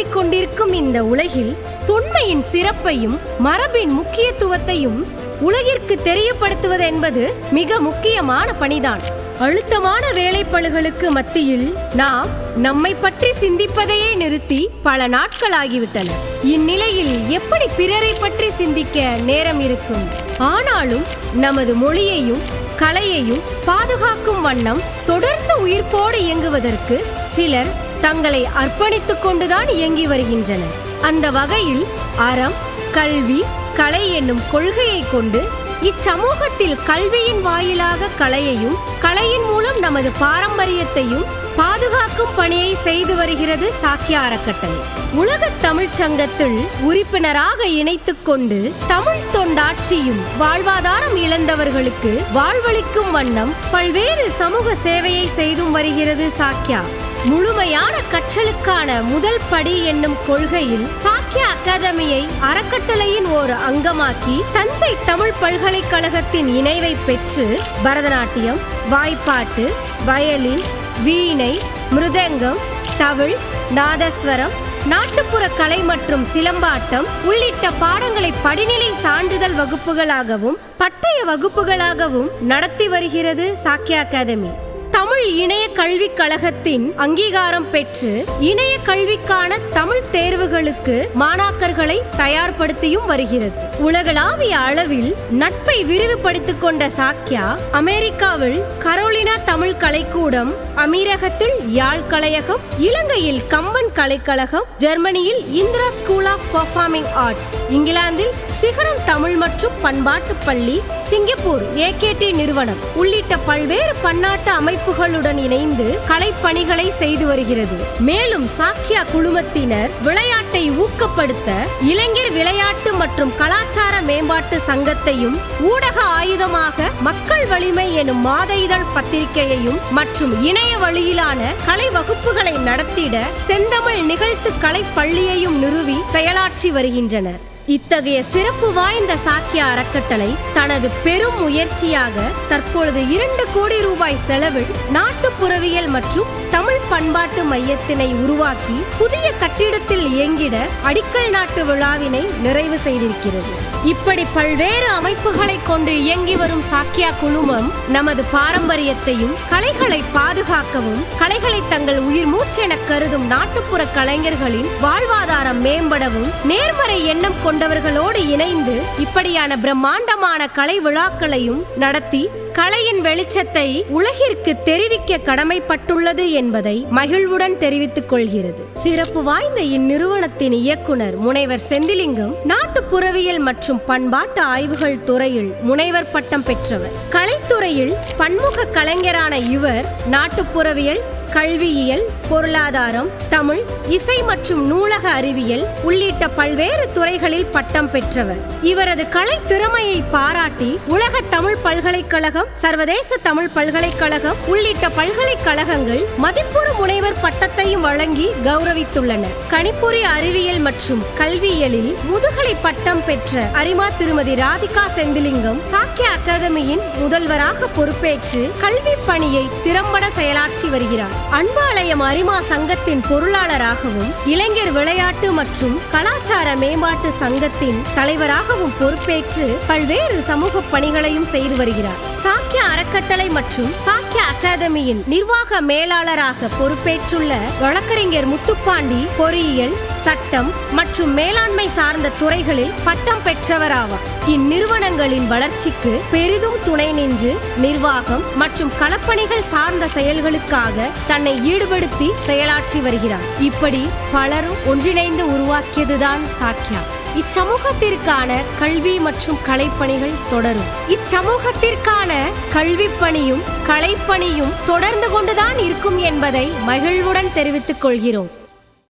ஓடிக்கொண்டிருக்கும் இந்த உலகில் தொன்மையின் சிறப்பையும் மரபின் முக்கியத்துவத்தையும் உலகிற்கு தெரியப்படுத்துவது என்பது மிக முக்கியமான பணிதான். அழுத்தமான வேலைப்பளுகளுக்கு மத்தியில் நாம் நம்மை பற்றி சிந்திப்பதையே நிறுத்தி பல நாட்களாகிவிட்டன. இந்நிலையில் எப்படி பிறரை பற்றி சிந்திக்க நேரம் இருக்கும்? ஆனாலும் நமது மொழியையும் கலையையும் பாதுகாக்கும் வண்ணம் தொடர்ந்து உயிர்ப்போடு இயங்குவதற்கு சிலர் தங்களை அர்ப்பணித்துக் கொண்டுதான் இயங்கி வருகின்றனர். அந்த வகையில் அறம், கல்வி, கலை என்னும் கொள்கையை கொண்டு இச்சமூகத்தில் கல்வியின் வாயிலாக கலையையும் கலையின் மூலம் நமது பாரம்பரியத்தையும் பாதுகாக்கும் பணியை செய்து வருகிறது சாக்கியா அறக்கட்டளை. உலகத் தமிழ்ச் சங்கத்தில் உறுப்பினராக இணைத்துக் கொண்டு தமிழ் தொண்டாற்றியும் வாழ்வாதாரம் இழந்தவர்களுக்கு வாழ்வளிக்கும் வண்ணம் பல்வேறு சமூக சேவையை செய்தும் வருகிறது சாக்கியா. முழுமையான கற்றலுக்கான முதல் படி என்னும் கொள்கையில் சாக்கியா அகாதமியை அறக்கட்டளையின் ஒரு அங்கமாக்கி தஞ்சை தமிழ் பல்கலைக்கழகத்தின் இணைவை பெற்று பரதநாட்டியம், வாய்ப்பாட்டு, வயலின், வீணை, மிருதங்கம், தவில், நாதஸ்வரம், நாட்டுப்புற கலை மற்றும் சிலம்பாட்டம் உள்ளிட்ட பாடங்களை படிநிலை சான்றிதழ் வகுப்புகளாகவும் பட்டய வகுப்புகளாகவும் நடத்தி வருகிறது சாக்கியா அகாதமி. தமிழ் இணைய கல்விக் கழகத்தின் அங்கீகாரம் பெற்று இணைய கல்விக்கான தமிழ் தேர்வுகளுக்கு மாணாக்கர்களை தயார்படுத்தியும் வருகிறது. உலகளாவிய அளவில் நட்பை விரிவுபடுத்திக் கொண்ட சாக்கியா அமெரிக்காவில் கரோலினா தமிழ் கலைக்கூடம், அமீரகத்தில் யாழ் கலையகம், இலங்கையில் கம்பன் கலைக்கழகம், ஜெர்மனியில் Indira school of performing arts, இங்கிலாந்தில் சிகரம் தமிழ் மற்றும் பண்பாட்டு பள்ளி, சிங்கப்பூர் AKT நிறுவனம் உள்ளிட்ட பல்வேறு பன்னாட்டு அமைப்புகளுடன் இணைந்து கலைப்பணிகளை செய்து வருகிறது. மேலும் சாக்கியா குழுமத்தினர் விளையாட்டை ஊக்கப்படுத்த இளைஞர் விளையாட்டு மற்றும் கலாச்சார மேம்பாட்டு சங்கத்தையும் ஊடக ஆயுதமாக மக்கள் வலிமை எனும் மாத இதழ் பத்திரிகையையும் மற்றும் இணைய வழியிலான கலை வகுப்புகளை நடத்திட செந்தமிழ் நிகழ்த்து கலை பள்ளியையும் நிறுவி செயலாற்றி வருகின்றனர். இத்தகைய சிறப்பு வாய்ந்த சாக்கியா அறக்கட்டளை தனது பெரும் முயற்சியாக தற்பொழுது 2 கோடி ரூபாய் செலவில் நாட்டுப்புறவியல் மற்றும் தமிழ் பண்பாட்டு மையத்தினை உருவாக்கி புதிய கட்டிடத்தில் இயங்கிட அடிக்கல் நாட்டு விழாவினை நிறைவு செய்திருக்கிறது. இப்படி பல்வேறு அமைப்புகளை கொண்டு இயங்கி வரும் சாக்கியா குழுமம் நமது பாரம்பரியத்தையும் கலைகளை பாதுகாக்கவும் கலைகளை தங்கள் உயிர் மூச்சென கருதும் நாட்டுப்புற கலைஞர்களின் வாழ்வாதாரம் மேம்படவும் நேர்மறை எண்ணம் கொண்டவர்களோடு இணைந்து இப்படியான பிரம்மாண்டமான கலை விழாக்களையும் நடத்தி கலையின் வெளிச்சத்தை உலகிற்கு தெரிவிக்க கடமைப்பட்டுள்ளது என்பதை மகிழ்வுடன் தெரிவித்துக் கொள்கிறது. சிறப்பு வாய்ந்த இந்நிறுவனத்தின் இயக்குனர் முனைவர் செந்திலிங்கம் நாட்டுப்புறவியல் மற்றும் பண்பாட்டு ஆய்வுகள் துறையில் முனைவர் பட்டம் பெற்றவர். கலைத்துறையில் பன்முக கலைஞரான இவர் நாட்டுப்புறவியல், கல்வியியல், பொருளாதாரம், தமிழ், இசை மற்றும் நூலக அறிவியல் உள்ளிட்ட பல்வேறு துறைகளில் பட்டம் பெற்றவர். இவரது கலை திறமையை பாராட்டி உலக தமிழ் பல்கலைக்கழகம், சர்வதேச தமிழ் பல்கலைக்கழகம் உள்ளிட்ட பல்கலைக்கழகங்கள் மதிப்புறு முனைவர் பட்டத்தையும் வழங்கி கௌரவித்துள்ளன. கணிப்பொறி அறிவியல் மற்றும் கல்வியியலில் முதுகலை பட்டம் பெற்ற அரிமா திருமதி ராதிகா செந்திலிங்கம் சாக்கியா அகாதமியின் முதல்வராக பொறுப்பேற்று கல்வி பணியை திறம்பட செயலாற்றி வருகிறார். அன்பாலயம் அரிமா சங்கத்தின் பொருளாளராகவும் இளைஞர் விளையாட்டு மற்றும் கலாச்சார மேம்பாட்டு சங்கத்தின் தலைவராகவும் பொறுப்பேற்று பல்வேறு சமூக பணிகளையும் செய்து வருகிறார். சாக்கியா அறக்கட்டளை மற்றும் சாக்கியா அகாதமியின் நிர்வாக மேலாளராக பொறுப்பேற்றுள்ள வழக்கறிஞர் முத்துப்பாண்டி பொறியியல், சட்டம் மற்றும் மேலாண்மை சார்ந்த துறைகளில் பட்டம் பெற்றவராவார். இந்நிறுவனங்களின் வளர்ச்சிக்கு பெரிதும் துணை நின்று நிர்வாகம் மற்றும் களப்பணிகள் சார்ந்த செயல்களுக்காக தன்னை ஈடுபடுத்தி செயலாற்றி வருகிறார். இப்படி பலரும் ஒன்றிணைந்து உருவாக்கியதுதான் சாக்கியா. இச்சமூகத்திற்கான கல்வி மற்றும் கலைப்பணிகள் தொடரும். இச்சமூகத்திற்கான கல்வி பணியும் கலைப்பணியும் தொடர்ந்து கொண்டுதான் இருக்கும் என்பதை மகிழ்வுடன் தெரிவித்துக் கொள்கிறோம்.